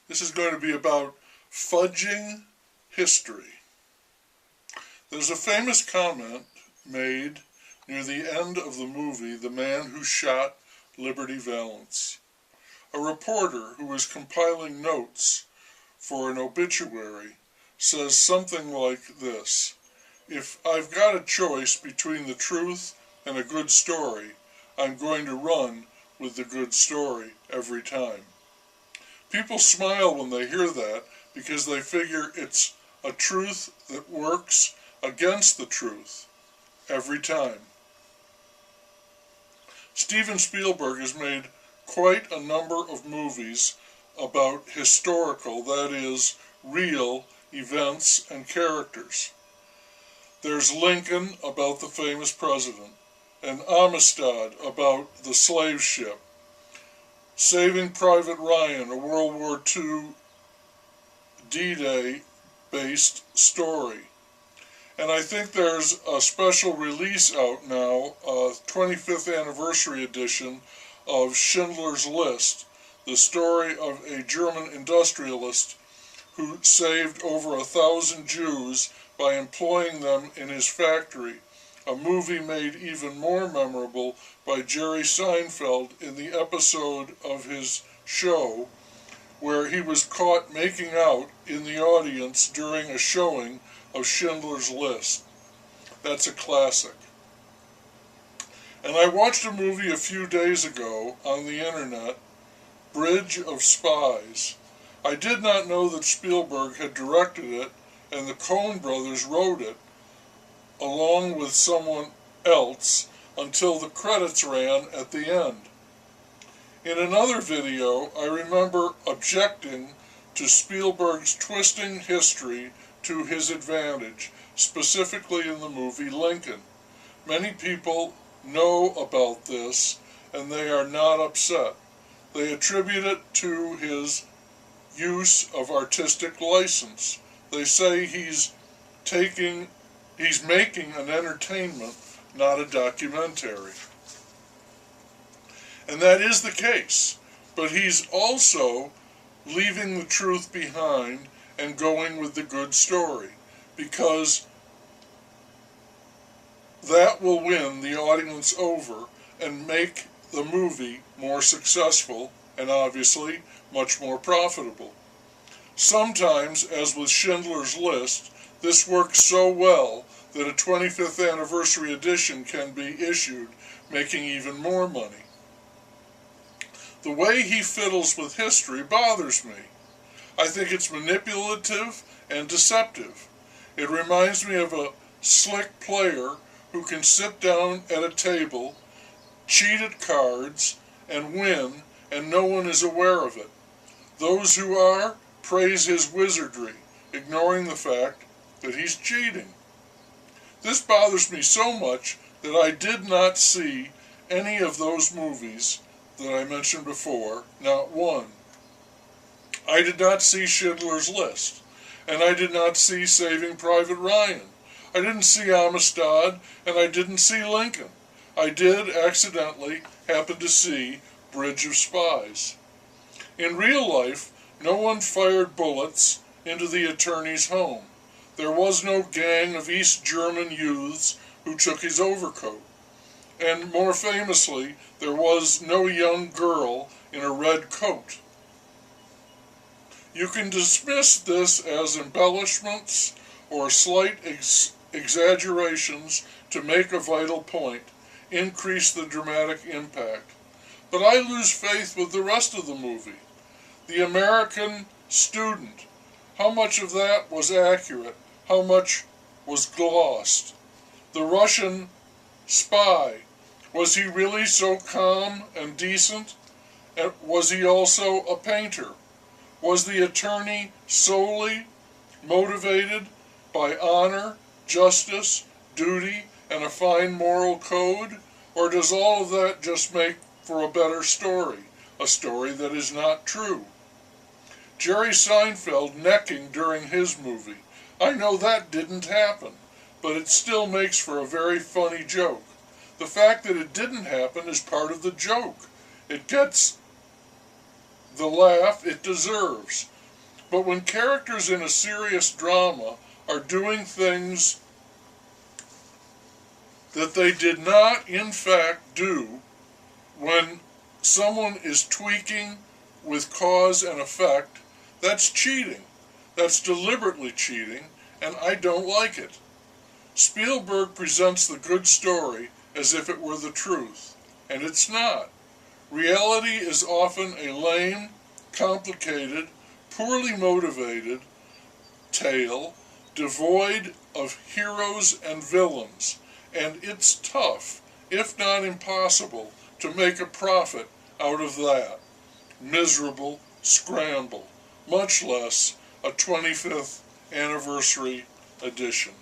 This is going to be about fudging history. There's a famous comment made near the end of the movie The Man Who Shot Liberty Valance. A reporter who is compiling notes for an obituary says something like this: "If I've got a choice between the truth and a good story, I'm going to run with the good story every time." People smile when they hear that because they figure it's a truth that works against the truth every time. Steven Spielberg has made quite a number of movies about historical, that is, real events and characters. There's Lincoln, about the famous president, and Amistad, about the slave ship, Saving Private Ryan, a World War II D-Day based story. And I think there's a special release out now, a 25th anniversary edition of Schindler's List, the story of a German industrialist who saved over 1,000 Jews by employing them in his factory, a movie made even more memorable by Jerry Seinfeld in the episode of his show where he was caught making out in the audience during a showing of Schindler's List. That's a classic. And I watched a movie a few days ago on the internet, Bridge of Spies. I did not know that Spielberg had directed it and the Coen brothers wrote it along with someone else until the credits ran at the end. In another video, I remember objecting to Spielberg's twisting history to his advantage, specifically in the movie Lincoln. Many people know about this and they are not upset. They attribute it to his use of artistic license. They say he's making an entertainment, not a documentary. And that is the case, but he's also leaving the truth behind and going with the good story, because that will win the audience over and make the movie more successful and obviously much more profitable. Sometimes, as with Schindler's List, this works so well that a 25th anniversary edition can be issued, making even more money. The way he fiddles with history bothers me. I think it's manipulative and deceptive. It reminds me of a slick player who can sit down at a table, cheat at cards, and win, and no one is aware of it. Those who are praise his wizardry, ignoring the fact that he's cheating. This bothers me so much that I did not see any of those movies that I mentioned before, not one. I did not see Schindler's List, and I did not see Saving Private Ryan. I didn't see Amistad, and I didn't see Lincoln. I did accidentally happen to see Bridge of Spies. In real life, no one fired bullets into the attorney's home. There was no gang of East German youths who took his overcoat. And more famously, there was no young girl in a red coat. You can dismiss this as embellishments or slight exaggerations to make a vital point, increase the dramatic impact. But I lose faith with the rest of the movie. The American student, how much of that was accurate? How much was glossed? The Russian spy, was he really so calm and decent? And was he also a painter? Was the attorney solely motivated by honor, justice, duty, and a fine moral code? Or does all of that just make for a better story, a story that is not true? Jerry Seinfeld necking during his movie. I know that didn't happen, but it still makes for a very funny joke. The fact that it didn't happen is part of the joke. It gets the laugh it deserves. But when characters in a serious drama are doing things that they did not in fact do, when someone is tweaking with cause and effect, that's cheating. That's deliberately cheating, and I don't like it. Spielberg presents the good story as if it were the truth, and it's not. Reality is often a lame, complicated, poorly motivated tale, devoid of heroes and villains, and it's tough, if not impossible, to make a profit out of that miserable scramble, much less a 25th anniversary edition.